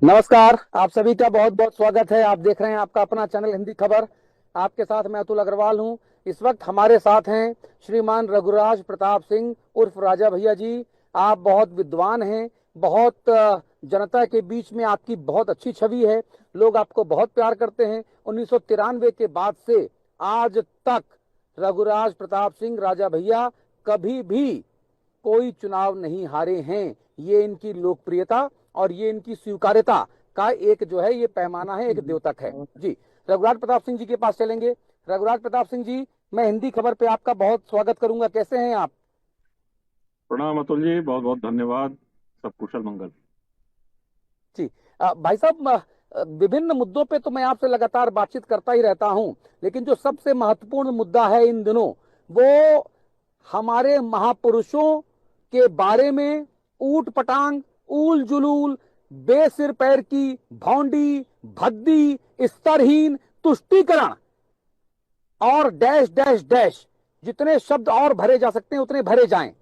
नमस्कार। आप सभी का बहुत बहुत स्वागत है। आप देख रहे हैं आपका अपना चैनल हिंदी खबर। आपके साथ मैं अतुल अग्रवाल हूं। इस वक्त हमारे साथ हैं श्रीमान रघुराज प्रताप सिंह उर्फ राजा भैया जी। आप बहुत विद्वान हैं। बहुत जनता के बीच में आपकी बहुत अच्छी छवि है। लोग आपको बहुत प्यार करते हैं। 1993 के बाद से आज तक रघुराज प्रताप सिंह राजा भैया कभी भी कोई चुनाव नहीं हारे हैं। ये इनकी लोकप्रियता और ये इनकी स्वीकार्यता का एक जो है ये पैमाना है, एक द्योतक है जी। रघुराज प्रताप सिंह जी के पास चलेंगे। रघुराज प्रताप सिंह जी, मैं हिंदी खबर पे आपका बहुत स्वागत करूंगा। कैसे हैं आप? प्रणाम अतुल जी, बहुत बहुत धन्यवाद। सब कुशल मंगल। जी। भाई साहब, विभिन्न मुद्दों पे तो मैं आपसे लगातार बातचीत करता ही रहता हूं, लेकिन जो सबसे महत्वपूर्ण मुद्दा है इन दिनों, वो हमारे महापुरुषों के बारे में ऊट पटांग, ऊल जुलूल, बेसिर पैर की भौंडी, भद्दी, स्तरहीन, तुष्टीकरण और डैश डैश डैश, जितने शब्द और भरे जा सकते हैं उतने भरे जाएं।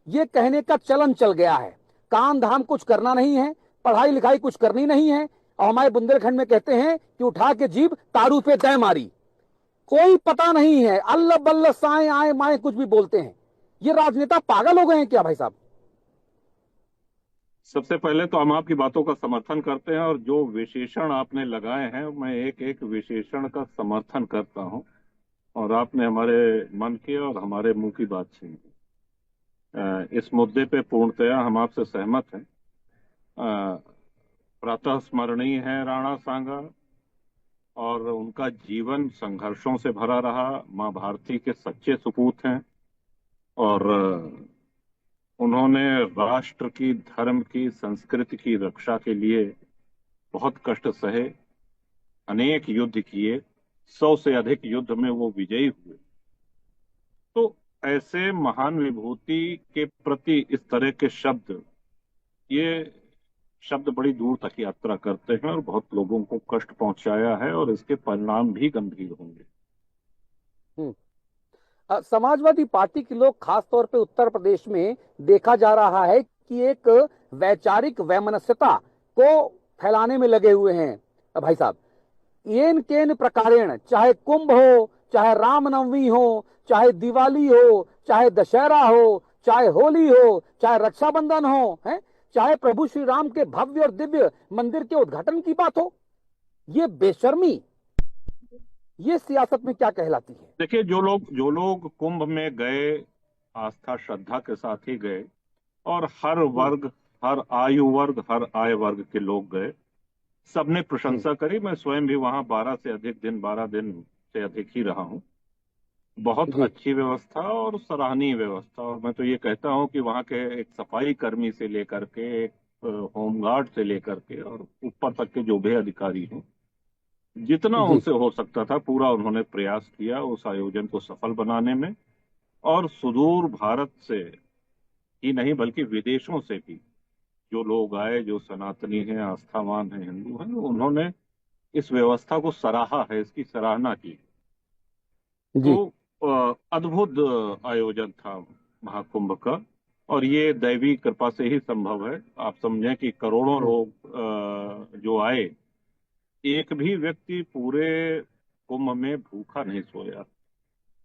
ये कहने का चलन चल गया है। काम धाम कुछ करना नहीं है, पढ़ाई लिखाई कुछ करनी नहीं है, और हमारे बुंदेलखंड में कहते हैं कि उठा के जीभ तारू पे तय मारी। कोई पता नहीं है, अल्लाह बल्ला साए आए माए कुछ भी बोलते हैं। ये राजनेता पागल हो गए हैं क्या भाई साहब? सबसे पहले तो हम आपकी बातों का समर्थन करते हैं, और जो विशेषण आपने लगाए हैं मैं एक एक विशेषण का समर्थन करता हूं। और आपने हमारे मन की और हमारे मुंह की बात छीनी। इस मुद्दे पे पूर्णतया हम आपसे सहमत हैं। अ, प्रातः स्मरणीय है राणा सांगा, और उनका जीवन संघर्षों से भरा रहा। मां भारती के सच्चे सपूत हैं। और उन्होंने राष्ट्र की, धर्म की, संस्कृति की रक्षा के लिए बहुत कष्ट सहे, अनेक युद्ध किए। 100 से अधिक युद्ध में वो विजयी हुए। तो ऐसे महान विभूति के प्रति इस तरह के शब्द, ये शब्द बड़ी दूर तक यात्रा करते हैं और बहुत लोगों को कष्ट पहुंचाया है, और इसके परिणाम भी गंभीर होंगे। हम्म। समाजवादी पार्टी के लोग खास तौर पे उत्तर प्रदेश में देखा जा रहा है कि एक वैचारिक वैमनस्यता को फैलाने में लगे हुए हैं। भाई साहब, येन केन प्रकारेण, चाहे कुंभ हो, चाहे रामनवमी हो, चाहे दिवाली हो, चाहे दशहरा हो, चाहे होली हो, चाहे रक्षाबंधन हो, है, चाहे प्रभु श्री राम के भव्य और दिव्य मंदिर के उद्घाटन की बात हो, ये बेशर्मी, ये सियासत में क्या कहलाती है? देखिए, जो लोग कुंभ में गए, आस्था श्रद्धा के साथ ही गए। और हर हम्म। वर्ग, हर आयु वर्ग, हर आय वर्ग के लोग गए। सबने हम्म। प्रशंसा करी। मैं स्वयं भी वहां 12 दिन से अधिक ही रहा हूं। बहुत जी। अच्छी व्यवस्था और सराहनीय व्यवस्था। और मैं तो ये कहता हूं कि वहां के एक सफाई कर्मी से लेकर के, एक होमगार्ड से लेकर के, और ऊपर तक के जो भी अधिकारी हैं, जितना जी। उनसे हो सकता था पूरा उन्होंने प्रयास किया उस आयोजन को सफल बनाने में। और सुदूर भारत से ही नहीं बल्कि विदेशों से भी जो लोग आए, जो सनातनी हैं, आस्थावान हैं, हिंदू हैं, उन्होंने इस व्यवस्था को सराहा है, इसकी सराहना की। तो जी। अद्भुत आयोजन था महाकुंभ का। और ये दैवी कृपा से ही संभव है। आप समझें कि करोड़ों हम्म। लोग जो आए, एक भी व्यक्ति पूरे कुंभ में भूखा नहीं सोया।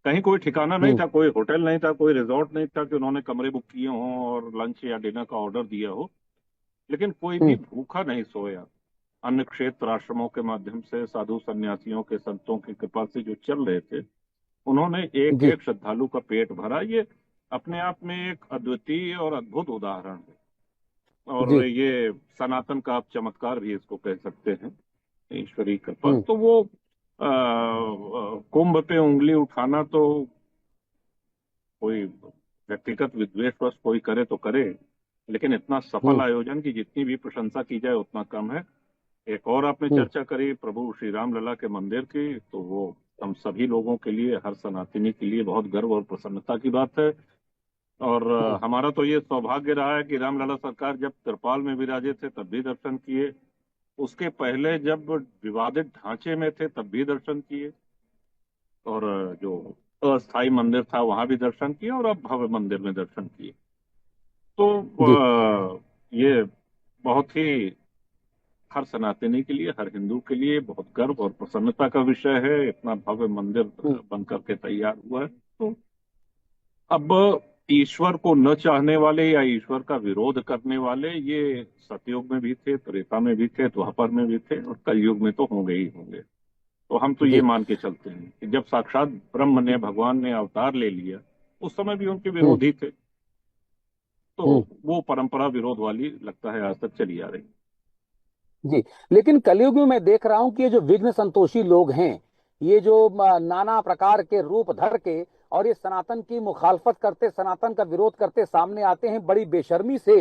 कहीं कोई ठिकाना नहीं हम्म। था, कोई होटल नहीं था, कोई रिजॉर्ट नहीं था कि उन्होंने कमरे बुक किए हों और लंच या डिनर का ऑर्डर दिया हो। लेकिन कोई भी हम्म। भूखा नहीं सोया। अन्य क्षेत्र आश्रमों के माध्यम से, साधु संन्यासियों के, संतों की कृपा से जो चल रहे थे, उन्होंने एक जी। एक श्रद्धालु का पेट भरा। ये अपने आप में एक अद्वितीय और अद्भुत उदाहरण है। और जी। ये सनातन का आप चमत्कार भी इसको कह सकते हैं, ईश्वरीय कृपा। हम्म। तो वो कुंभ पे उंगली उठाना तो कोई व्यक्तिगत विद्वेषवश कोई करे तो करे, लेकिन इतना सफल हम्म। आयोजन की जितनी भी प्रशंसा की जाए उतना कम है। एक और आपने हम्म। चर्चा करी प्रभु श्री राम लला के मंदिर की, तो वो हम सभी लोगों के लिए, हर सनातनी के लिए बहुत गर्व और प्रसन्नता की बात है। और हम्म। हमारा तो ये सौभाग्य रहा है कि रामलला सरकार जब त्रिपाल में विराजे थे तब भी दर्शन किए। उसके पहले जब विवादित ढांचे में थे तब भी दर्शन किए। और जो अस्थाई मंदिर था वहां भी दर्शन किए, और अब भव्य मंदिर में दर्शन किए। तो जी। ये बहुत ही हर सनातनी के लिए, हर हिंदू के लिए बहुत गर्व और प्रसन्नता का विषय है। इतना भव्य मंदिर हम्म, बन करके तैयार हुआ है। तो अब ईश्वर को न चाहने वाले या ईश्वर का विरोध करने वाले, ये सतयुग में भी थे, त्रेता में भी थे, द्वापर में भी थे, और कलयुग में तो होंगे ही होंगे। तो हम तो ये जी। मान के चलते हैं कि जब साक्षात ब्रह्म ने, भगवान ने अवतार ले लिया, उस समय भी उनके हम्म, विरोधी थे। तो हम्म, वो परंपरा विरोध वाली लगता है आज तक चली आ रही। जी। लेकिन कलयुग में मैं देख रहा हूं कि ये जो विघ्न संतोषी लोग हैं, ये जो नाना प्रकार के रूप धर के और ये सनातन की मुखालफत करते, सनातन का विरोध करते सामने आते हैं बड़ी बेशर्मी से।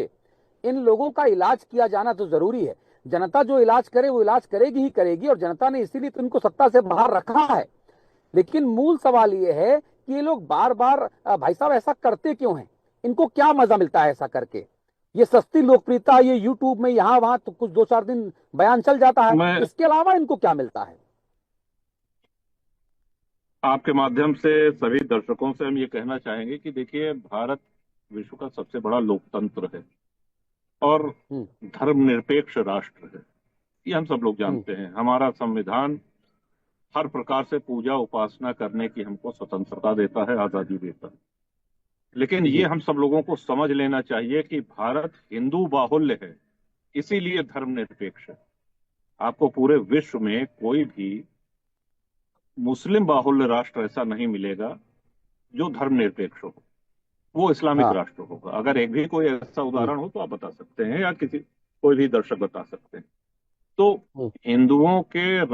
इन लोगों का इलाज किया जाना तो जरूरी है। जनता जो इलाज करे वो इलाज करेगी ही करेगी, और जनता ने इसीलिए तो इनको सत्ता से बाहर रखा है। लेकिन मूल सवाल ये है कि ये लोग बार बार भाई साहब ऐसा करते क्यों हैं? इनको क्या मजा मिलता है ऐसा करके? ये सस्ती लोकप्रियता, ये यूट्यूब में यहां वहां तो कुछ दो चार दिन बयान चल जाता है, मैं इसके अलावा इनको क्या मिलता है? आपके माध्यम से सभी दर्शकों से हम ये कहना चाहेंगे कि देखिए, भारत विश्व का सबसे बड़ा लोकतंत्र है और हम्म, धर्मनिरपेक्ष राष्ट्र है। ये हम सब लोग हम्म, जानते हैं। हमारा संविधान हर प्रकार से पूजा उपासना करने की हमको स्वतंत्रता देता है, आजादी देता है। लेकिन ये जी। हम सब लोगों को समझ लेना चाहिए कि भारत हिंदू बाहुल्य है, इसीलिए धर्मनिरपेक्ष है। आपको पूरे विश्व में कोई भी मुस्लिम बाहुल्य राष्ट्र ऐसा नहीं मिलेगा जो धर्मनिरपेक्ष हो। वो इस्लामिक हाँ। राष्ट्र होगा। अगर एक भी कोई ऐसा हम्म, उदाहरण हो तो आप बता सकते हैं, या किसी कोई भी दर्शक बता सकते हैं। तो हम्म, हिंदुओं के